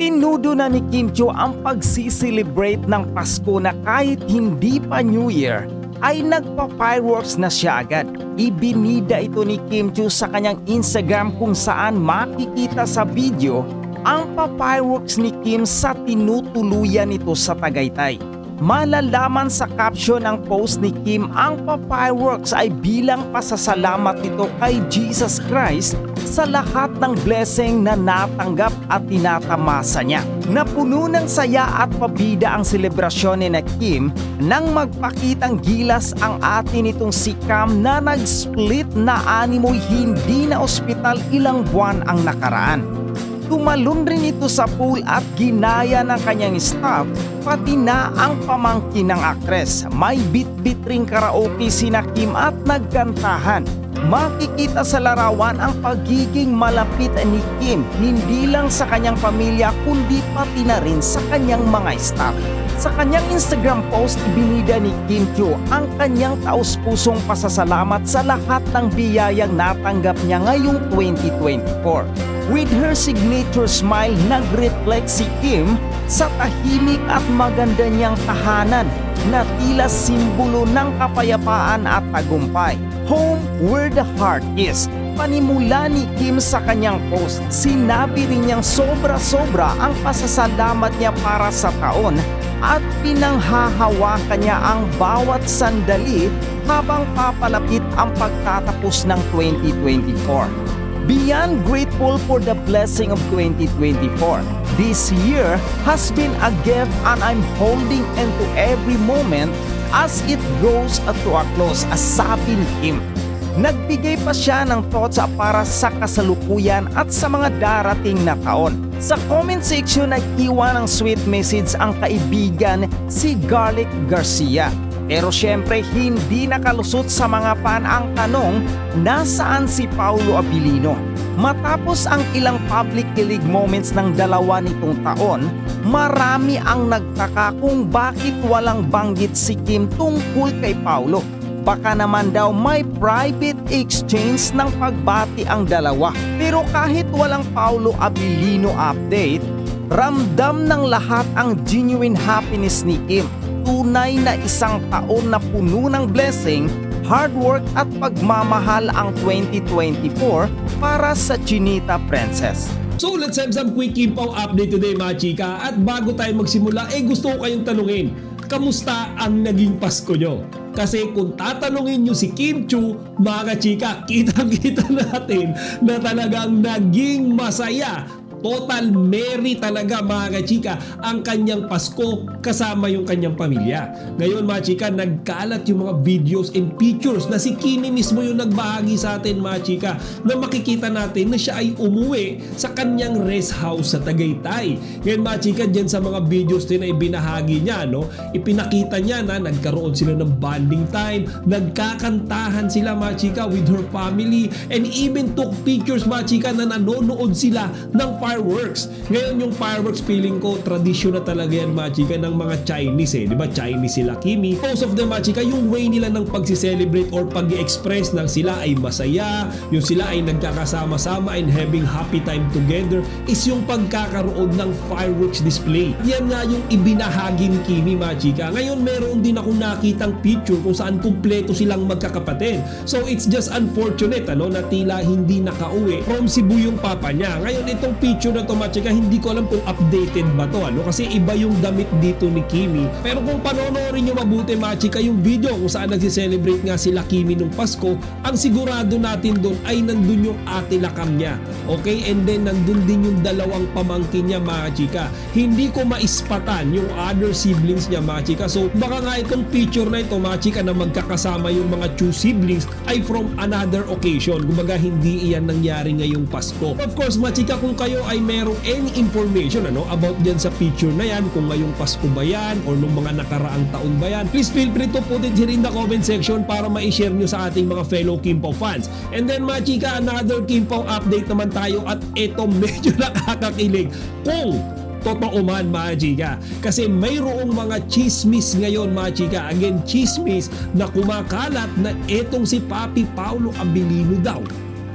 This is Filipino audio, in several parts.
Itinudo na ni Kim Chiu ang pagsiselebrate ng Pasko na kahit hindi pa New Year ay nagpa-fireworks na siya agad. Ibinida ito ni Kim Chiu sa kanyang Instagram kung saan makikita sa video ang pa-fireworks ni Kim sa tinutuluyan nito sa Tagaytay. Malalaman sa caption ng post ni Kim ang pa-fireworks ay bilang pasasalamat nito kay Jesus Christ sa lahat ng blessing na natanggap at tinatamasa niya. Napuno ng saya at pabida ang selebrasyon ni na Kim nang magpakitang gilas ang ate nitong si Cam na nag-split na animoy hindi na ospital ilang buwan ang nakaraan. Tumalon rin ito sa pool at ginaya ng kanyang staff pati na ang pamangkin ng aktres. May bit-bit ring karaoke sina Kim at nagkantahan. Makikita sa larawan ang pagiging malapit ni Kim hindi lang sa kanyang pamilya kundi pati na rin sa kanyang mga staff. Sa kanyang Instagram post, ibinida ni Kim Chiu ang kanyang taus-pusong pasasalamat sa lahat ng biyayang natanggap niya ngayong 2024. With her signature smile, nag-reflect si Kim sa tahimik at maganda niyang tahanan na tila simbolo ng kapayapaan at tagumpay. Home where the heart is. Panimula ni Kim sa kanyang post, sinabi rin niyang sobra-sobra ang pasasalamat niya para sa taon at pinanghahawakan niya ang bawat sandali habang papalapit ang pagtatapos ng 2024. Beyond grateful for the blessing of 2024, this year has been a gift and I'm holding into every moment as it goes to a close, sabi ni Kim. Nagbigay pa siya ng thoughts para sa kasalukuyan at sa mga darating na taon. Sa comment section, nag-iwan ng sweet message ang kaibigan si Garlic Garcia. Pero syempre hindi nakalusot sa mga fan ang tanong, nasaan si Paulo Abilino? Matapos ang ilang public kilig moments ng dalawa nitong taon, marami ang nagtaka kung bakit walang banggit si Kim tungkol kay Paulo. Baka naman daw may private exchange ng pagbati ang dalawa. Pero kahit walang Paulo Abilino update, ramdam ng lahat ang genuine happiness ni Kim. Tunay na isang taon na puno ng blessing, hard work at pagmamahal ang 2024 para sa Chinita Princess. So let's have some quick Kim Pao update today mga chika. At bago tayo magsimula, gusto ko kayong tanungin, kamusta ang naging Pasko nyo? Kasi kung tatanungin nyo si Kim Chiu, mga chika, kitang-kita natin na talagang naging masaya. Total merry talaga mga chika ang kanyang Pasko kasama yung kanyang pamilya. Ngayon mga chika, nagkalat yung mga videos and pictures na si Kimi mismo yung nagbahagi sa atin mga chika, na makikita natin na siya ay umuwi sa kanyang rest house sa Tagaytay. Ngayon mga chika, dyan sa mga videos din na ibinahagi niya, no, ipinakita niya na nagkaroon sila ng bonding time, nagkakantahan sila mga chika with her family, and even took pictures mga chika na nanonood sila ng fireworks. Ngayon yung fireworks, feeling ko tradisyon na talaga yan mga chika ng mga Chinese di ba? Chinese sila Kimi. Most of them mga chika, yung way nila ng pag-celebrate or pag-express ng sila ay masaya, yung sila ay nagkakasama-sama and having happy time together is yung pagkakaroon ng fireworks display. Yan nga yung ibinahagi ni Kimi mga chika. Ngayon meron din akong nakitang picture kung saan kumpleto silang magkakapatid. So it's just unfortunate na tila hindi nakauwi from Cebu yung papa niya. Ngayon itong picture na to mga chika, hindi ko alam kung updated ba to kasi iba yung damit dito ni Kimi. Pero kung panonoorin nyo mabuti mga chika yung video kung saan nagsiselebrate nga sila Kimi nung Pasko, ang sigurado natin doon ay nandun yung ate lakam niya. Okay? And then nandun din yung dalawang pamangkin niya mga chika. Hindi ko maispatan yung other siblings niya mga chika. So baka nga itong picture na ito mga chika na magkakasama yung mga two siblings ay from another occasion. Kumbaga hindi iyan nangyari ngayong Pasko. Of course mga chika, kung kayo ay merong any information about dyan sa picture na yan, kung ngayong Pasko ba yan or nung mga nakaraang taon ba yan, please feel free to put it here in the comment section para ma-share nyo sa ating mga fellow Kim Pao fans. And then mga chika, another Kim Pao update naman tayo, at ito medyo nakakakilig kung totoo man mga chika. Kasi mayroong mga chismis ngayon mga chika, again chismis na kumakalat na etong si Papi Paulo Abilino daw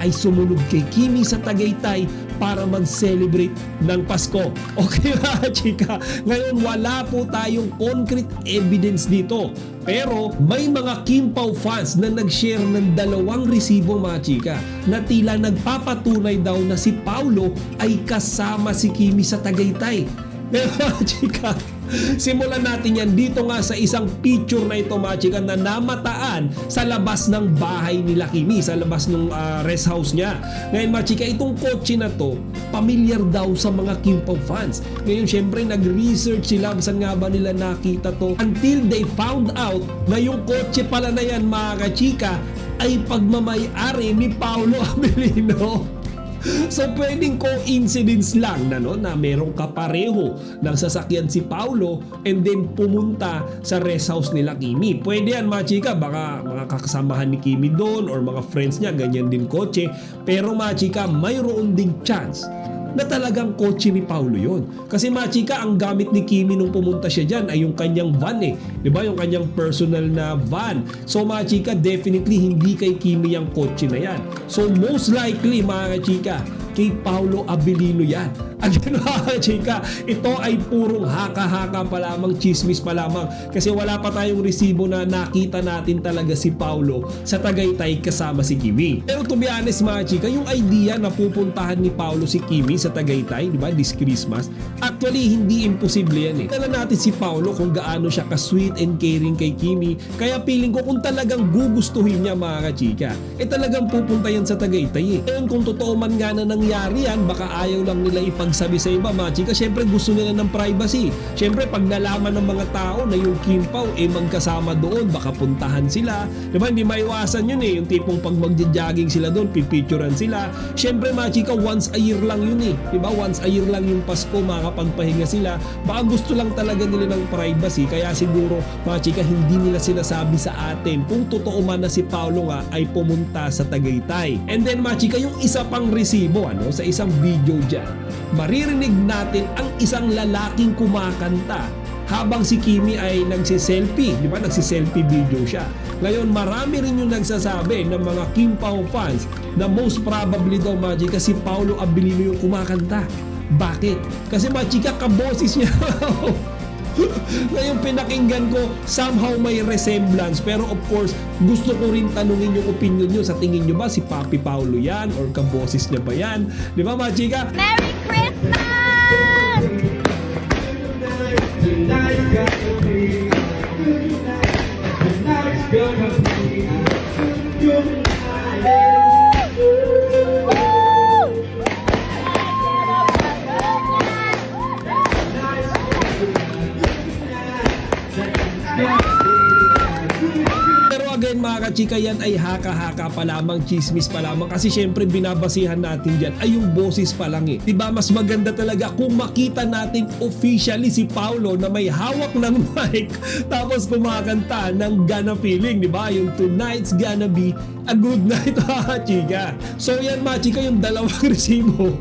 ay sumunod kay Kimi sa Tagaytay para mag-celebrate ng Pasko. Okay mga chika, ngayon wala po tayong concrete evidence dito. Pero may mga Kim Pao fans na nag-share ng 2 resibo mga chika na tila nagpapatunay daw na si Paulo ay kasama si Kimi sa Tagaytay. Pero mga chika, simulan natin yan dito nga sa isang picture na ito mga chika na namataan sa labas ng bahay nila Kimi, sa labas ng rest house niya. Ngayon mga chika, itong kotse na to familiar daw sa mga Kim Pao fans. Ngayon syempre nag-research sila saan nga ba nila nakita to until they found out na yung kotse pala na yan mga chika ay pagmamay-ari ni Paulo Abilino. So pwedeng coincidence lang na, no, na merong kapareho ng sasakyan si Paulo and then pumunta sa rest house nila Kimi. Pwede yan mga chika, baka mga kakasamahan ni Kimi doon or mga friends niya, ganyan din kotse. Pero mga chika, mayroon ding chance na talagang kotse ni Paulo yun. Kasi mga chika, ang gamit ni Kimi nung pumunta siya dyan ay yung kanyang van eh. Diba? Yung kanyang personal na van. So mga chika, definitely hindi kay Kimi yung kotse na yan. So most likely mga chika, kay Paulo Abilino yan. At yun mga chika, ito ay purong haka-haka pa lamang, chismis pa lamang. Kasi wala pa tayong resibo na nakita natin talaga si Paulo sa Tagaytay kasama si Kimi. Pero to be honest mga chika, yung idea na pupuntahan ni Paulo si Kimi sa Tagaytay, di ba, this Christmas, actually hindi imposible yan eh. Kala natin si Paulo kung gaano siya ka-sweet and caring kay Kimi. Kaya feeling ko kung talagang gugustuhin niya mga chika, talagang pupunta yan sa Tagaytay eh. Ngayon kung totoo man nga na nangyari yan, baka ayaw lang nila ipagsabi sa iba mga chika. Siyempre gusto nila ng privacy. Siyempre pag nalaman ng mga tao na yung Kim Pao magkasama doon, baka puntahan sila. Diba hindi maiwasan yun eh. Yung tipong pag magja-jogging sila doon, pipicturean sila. Siyempre mga chika, once a year lang yun eh. Diba? Once a year lang yung Pasko, makakapagpahinga sila. Baka gusto lang talaga nila ng privacy. Kaya siguro mga chika, hindi nila sinasabi sa atin kung totoo man na si Paulo nga ay pumunta sa Tagaytay. And then mga chika, yung isa pang resibo sa isang video dyan, maririnig natin ang isang lalaking kumakanta habang si Kimi ay nagsiselfie. Di ba? Nagsiselfie video siya. Ngayon, marami rin yung nagsasabi ng mga Kim Pao fans na most probably daw mga chika, si Paulo Abilino yung kumakanta. Bakit? Kasi mga chika, kaboses niya. Ngayon pinakinggan ko, somehow may resemblance. Pero of course, gusto ko rin tanungin yung opinion nyo. Sa tingin nyo ba si Papi Paulo yan? Or kaboses niya ba yan? Di ba mga chika? Merry Christmas! Pero again mga kachika, yan ay haka-haka pa lamang, chismis pa lamang. Kasi syempre binabasihan natin dyan ay yung boses pa lang eh. Diba mas maganda talaga kung makita natin officially si Paulo na may hawak ng mic tapos kumakanta ng Gana Feeling. Diba? Yung tonight's gonna be a good night mga chika. So yan mga chika, yung 2 resibo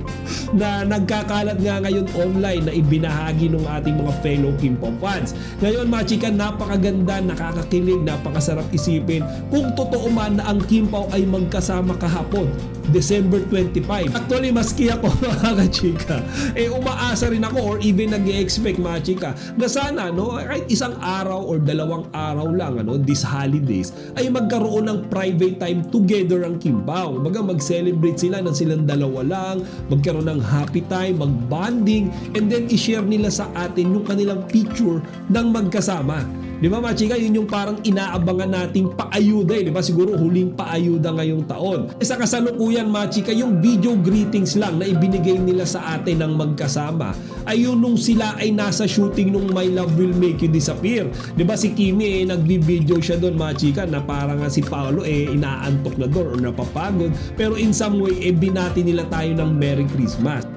na nagkakalat nga ngayon online na ibinahagi ng ating mga fellow Kim Pao fans. Ngayon mga chika, napakaganda, nakakakilig, napakasarap isipin kung totoo man na ang Kim Pao ay magkasama kahapon, December 25. Actually, maski ako mga chika, umaasa rin ako or even nag-expect mga chika na sana kahit isang araw or 2 araw lang this holidays ay magkaroon ng private time together ang Kim Pao. Mag-celebrate sila ng silang 2 lang, magkaroon ng happy time, mag-bonding, and then i-share nila sa atin yung kanilang picture ng magkasama. Di ba mga chika, yun yung parang inaabangan nating paayuda eh. Di ba siguro huling paayuda ngayong taon. Sa kasalukuyan mga chika, yung video greetings lang na ibinigay nila sa atin ng magkasama ay yun nung sila ay nasa shooting nung My Love Will Make You Disappear. Di ba si Kimi nagbi-video siya doon mga chika na parang si Paulo inaantok na doon or napapagod. Pero in some way binati nila tayo ng Merry Christmas.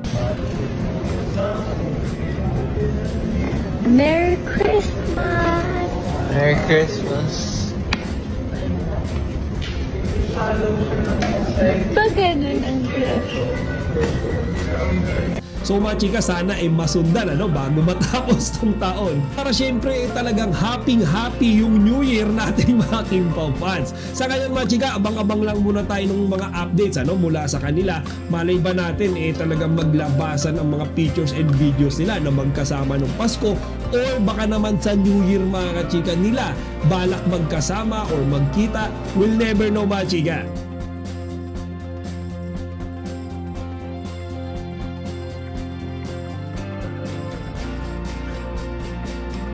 Merry Christmas! Merry Christmas. Pag ganun ang So mga chika, sana ay masundan bago matapos tong taon. Para syempre talagang happy yung New Year natin mga Kim Pao fans. Sa ngayon mga chika, abang-abang lang muna tayo ng mga updates mula sa kanila. Malay ba natin talagang maglabasan ang mga pictures and videos nila na magkasama ng Pasko, or baka naman sa New Year mga chika nila balak magkasama or magkita. We'll never know mga chika.